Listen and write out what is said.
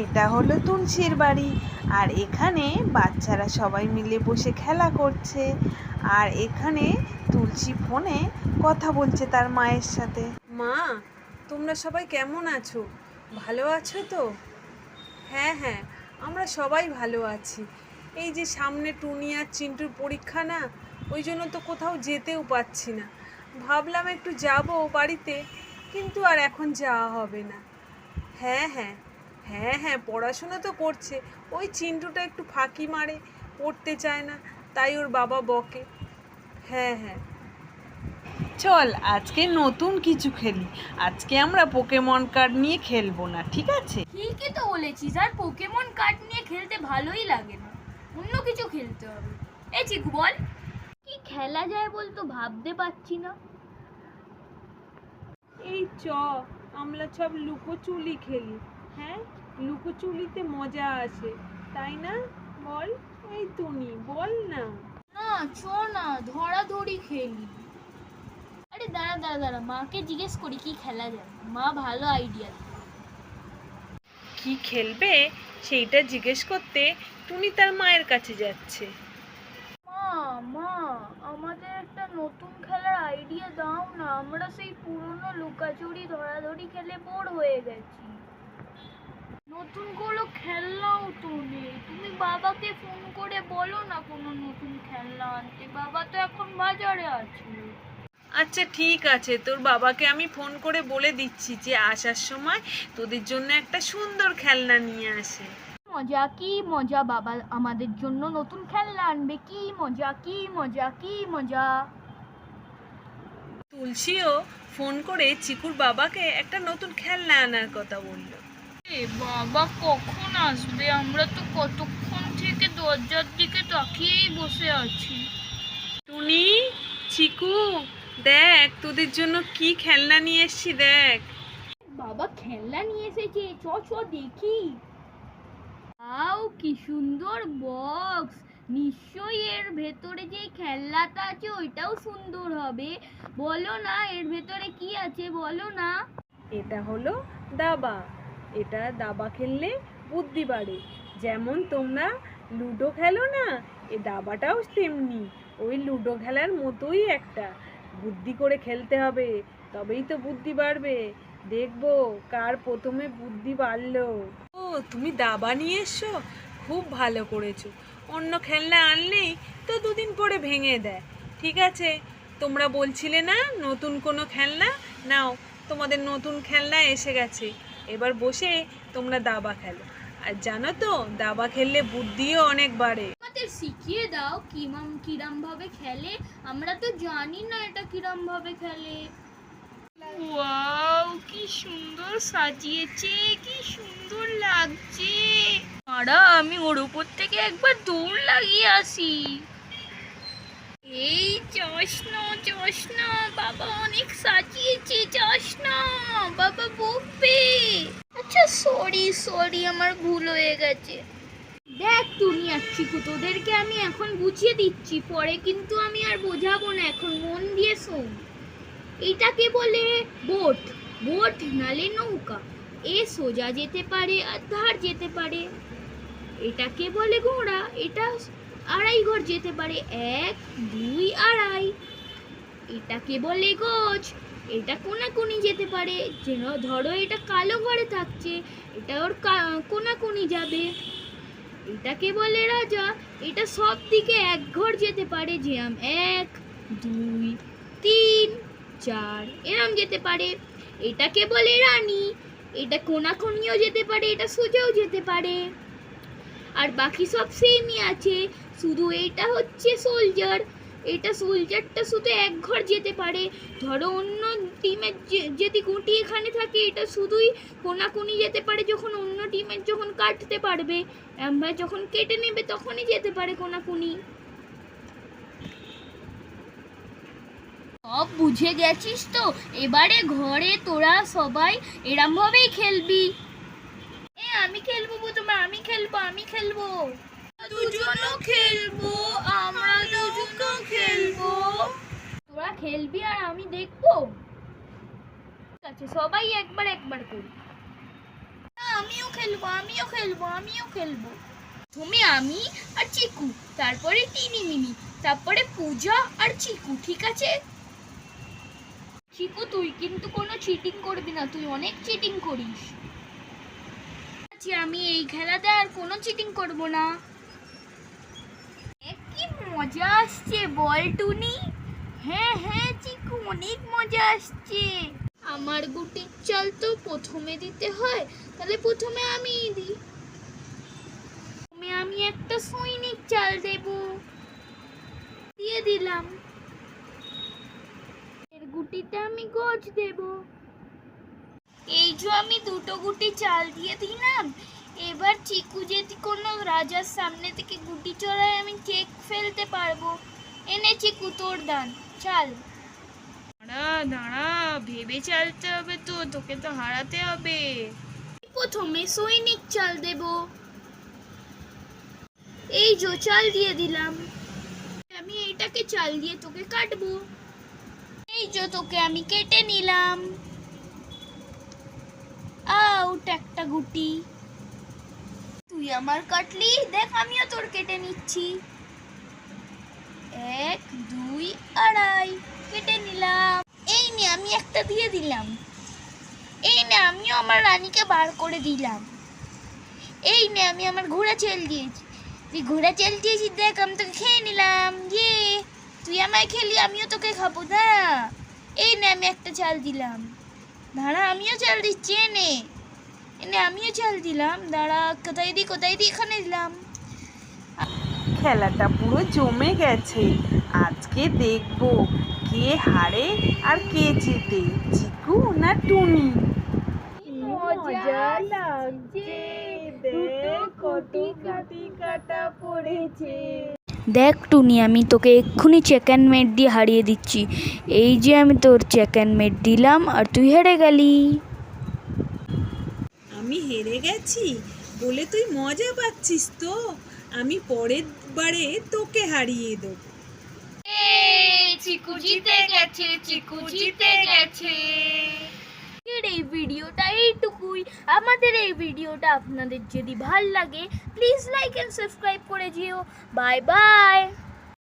এটা হলো তুলসীর বাড়ি। আর এখানে বাচ্চারা সবাই মিলে বসে খেলা করছে। আর এখানে তুলসী ফোনে কথা বলছে তার মায়ের সাথে। মা, তোমরা সবাই কেমন আছো? ভালো আছো তো? হ্যাঁ হ্যাঁ, আমরা সবাই ভালো আছি। এই যে সামনে টুনি আর চিন্টুর পরীক্ষা না, ওই জন্য তো কোথাও যেতেও পাচ্ছি না। ভাবলাম একটু যাবো বাড়িতে, কিন্তু আর এখন যাওয়া হবে না। হ্যাঁ হ্যাঁ, হ্যাঁ হ্যাঁ, পড়াশোনা তো করছে। ওই চিন্টুটা একটু ফাঁকি মারে, পড়তে চায় না, তাই ওর বাবা বকে। হ্যাঁ হ্যাঁ, চল আজকে নতুন কিছু খেলি। আজকে আমরা পোকেমন কার্ড নিয়ে খেলবো না, ঠিক আছে? ঠিকই তো বলেছিস, আর পোকেমন কার্ড নিয়ে খেলতে ভালোই লাগে না, অন্য কিছু খেলতে হবে। এই চিকু বল, কি খেলা যায় বলতো, ভাবতে পারছি না। এই আমরা সব লুকোচুরি খেলি। হ্যাঁ, লুকোচুরিতে মজা আসে, তাই না? বল, এই টুনি বল না। না চ না, ধরাধরি খেলি। আরে দাঁড়া দাঁড়া দাঁড়া, মাকে জিজ্ঞেস করি কি খেলা যায়, মা ভালো আইডিয়া। কি খেলবে সেইটা জিজ্ঞেস করতে টুনি তার মায়ের কাছে যাচ্ছে। মা মা, আমাদের একটা নতুন খেলার আইডিয়া দাও না, আমরা সেই পুরনো লুকাচুরি ধরাধরি খেলে বোর হয়ে গেছি। নতুন কোনো খেলনাও তো নেই, তুমি বাবাকে ফোন করে বলো না কোনো নতুন খেলনা আনতে, বাবা তো এখন বাজারে আছে। আচ্ছা ঠিক আছে, তোর বাবাকে আমি ফোন করে বলে দিচ্ছি যে আসার সময় তোদের জন্য একটা সুন্দর খেলনা নিয়ে আসে। মজা কি মজা, বাবা আমাদের জন্য নতুন খেলনা আনবে, কি মজা কি মজা কি মজা। তুলসীও ফোন করে চিকুর বাবাকে একটা নতুন খেলনা আনার কথা বলল। বাবা কখন আসবে, আমরা তো কতক্ষণ থেকে দরজার দিকে তাকিয়েই বসে আছি। টুনি, চিকু, দেখ তোদের জন্য কি খেলনা নিয়ে এসেছি, দেখ। বাবা খেলনা নিয়ে এসেছে, চ চ দেখি। আও কি সুন্দর বক্স, নিশ্চয়ই এর ভেতরে যে খেলনাটা আছে ওইটাও সুন্দর হবে। বলো না এর ভেতরে কি আছে, বলো না। এটা হলো দাবা। এটা দাবা খেললে বুদ্ধি বাড়ে। যেমন তোমরা লুডো খেলো না, এ দাবাটাও তেমনি ওই লুডো খেলার মতোই একটা। বুদ্ধি করে খেলতে হবে, তবেই তো বুদ্ধি বাড়বে। দেখবো কার প্রথমে বুদ্ধি বাড়লো। ও, তুমি দাবা নিয়ে এসছো, খুব ভালো করেছো। অন্য খেলনা আনলেই তো দুদিন পরে ভেঙে দেয়। ঠিক আছে, তোমরা বলছিলে না নতুন কোনো খেলনা, নাও তোমাদের নতুন খেলনা এসে গেছে। এবার বসে তোমরা দাবা খেলো। আর জানো তো, দাবা খেললে বুদ্ধিও অনেক বাড়ে। আমাদের শিখিয়ে দাও কিরাম ভাবে খেলে, আমরা তো জানি না এটা কিরাম ভাবে খেলে। ওয়াও কি সুন্দর সাজিয়েছে, কি সুন্দর লাগছে। মারা, আমি ওর উপর থেকে একবার দৌড় লাগিয়ে আসি। এই যাস না যাস না, বাবা অনেক সাজিয়েছে, যাস না, বাবা বকবে। আচ্ছা সরি সরি, আমার ভুল হয়ে গেছে। দেখ টুনি আর চিকু, তোদেরকে আমি এখন বুঝিয়ে দিচ্ছি, পরে কিন্তু আমি আর বোঝাবো না, এখন মন দিয়ে শোন। এটাকে বলে বোট। বোট নালে নৌকা, এ সোজা যেতে পারে আর ধার যেতে পারে। এটাকে বলে ঘোড়া, এটা আড়াই ঘর যেতে পারে, 1 2 আড়াই। এটাকে বলে গজ, এটা কোনাকুনি যেতে পারে, যেন ধরো এটা কালো ঘরে থাকছে, এটা ওর কোনাকুনি যাবে। এটাকে বলে রাজা, এটা সব দিকে এক ঘর যেতে পারে, যেরম 1 2 3 4 এরম যেতে পারে। এটাকে বলে রানী, এটা কোনাকুনিও যেতে পারে, এটা সোজাও যেতে পারে। আর বাকি সব সেমই আছে, শুধু এটা হচ্ছে সোলজার। এটা সোলজারটা শুধু এক ঘর যেতে পারে। ধরো অন্য টিমের যদি গুটি এখানে থাকে, এটা শুধুই কোনাকুনি যেতে পারে, যখন অন্য টিমের যখন কাটতে পারবে, আমরা যখন কেটে নেবে তখনই যেতে পারে কোনাকুনি। সব বুঝে গেছিস তো? এবারে ঘরে তোরা সবাই এরম ভাবেই খেলবি। আমি খেলবো প্রথমে, আমি খেলবো। দুজনও খেলবো, আমরা দুজনও খেলবো। তোরা খেলবি আর আমি দেখবো। ঠিক আছে, সবাই একবার একবার করি। আমিও খেলবো আমিও খেলবো আমিও খেলবো। প্রথমে আমি আর চিকু, তারপরে টিনিমিনি, তারপরে পূজা আর চিকু, ঠিক আছে? চিকু তুই কিন্তু কোনো চিটিং করবি না, তুই অনেক চিটিং করিস। আচ্ছা আমি এই খেলাতে আর কোনো চিটিং করব না। কি মজা আসছে বল টুনি? হ্যাঁ হ্যাঁ চিকু, অনেক মজা আসছে। আমার গুটির চাল তো প্রথমে দিতে হয়, তাহলে প্রথমে আমিই দিই। আমি একটা সৈনিক চাল দেব, দিয়ে দিলাম। এর গুটিতে আমি গজ দেব। এই যে আমি দুটো গুটি চাল দিয়ে দিলাম। এবার চিকু যদি কোনো রাজার সামনে থেকে গুটি চড়ায় আমি চেক ফেলতে পারবো। এনে চিকু তোর দান চাল। দাঁড়া দাঁড়া, ভেবে চালতে হবে তো, তোকে তো হারাতে হবে। প্রথমে সৈনিক চাল দেব। এই যে চাল দিয়ে দিলাম। আমি এটাকে চাল দিয়ে তোকে কাটবো। এই যে তোকে আমি কেটে নিলাম। আউট একটা গুটি। তুই আমার কাটলি, দেখ আমিও তোর কেটে নিচ্ছি। 1 2 আড়াই কেটে নিলাম। এই নে আমি একটা দিয়ে দিলাম। এই নে আমিও আমার রানীকে বার করে দিলাম। এই নে আমি আমার ঘোড়া চেল দিয়েছি। তুই ঘোড়া চেল দিয়েছিস, দেখ আমি তোকে খেয়ে নিলাম। ইয়ে, তুই আমায় খেলি, আমিও তোকে খাবো না। এই নে আমি একটা চাল দিলাম। দাঁড়া আমিও চাল দিচ্ছি, এনে এনে আমিও চাল দিলাম। দাঁড়া কোথায় দিই এখানে দিলাম। খেলাটা পুরো জমে গেছে। আজকে দেখবো কে হারে আর কে জেতে, চিকু না টুনি। মজা লাগছে, দেখ কত গুটি কাটা পড়েছে। দেখ টুনি, আমি তোকে এক্ষুনি চেকমেট দিয়ে হারিয়ে দিচ্ছি। এই যে আমি তোর চেকমেট দিলাম আর তুই হেরে গেলি। আমি হেরে গেছি বলে তুই মজা পাচ্ছিস তো? আমি পরের বারে তোকে হারিয়ে দেবো। চিকু জিতে গেছে, চিকু জিতে গেছে। এই ভিডিওটা এইটুকুই। আমাদের এই ভিডিওটা আপনাদের যদি ভাল লাগে প্লিজ লাইক এন্ড সাবস্ক্রাইব করে দিও। Bye bye.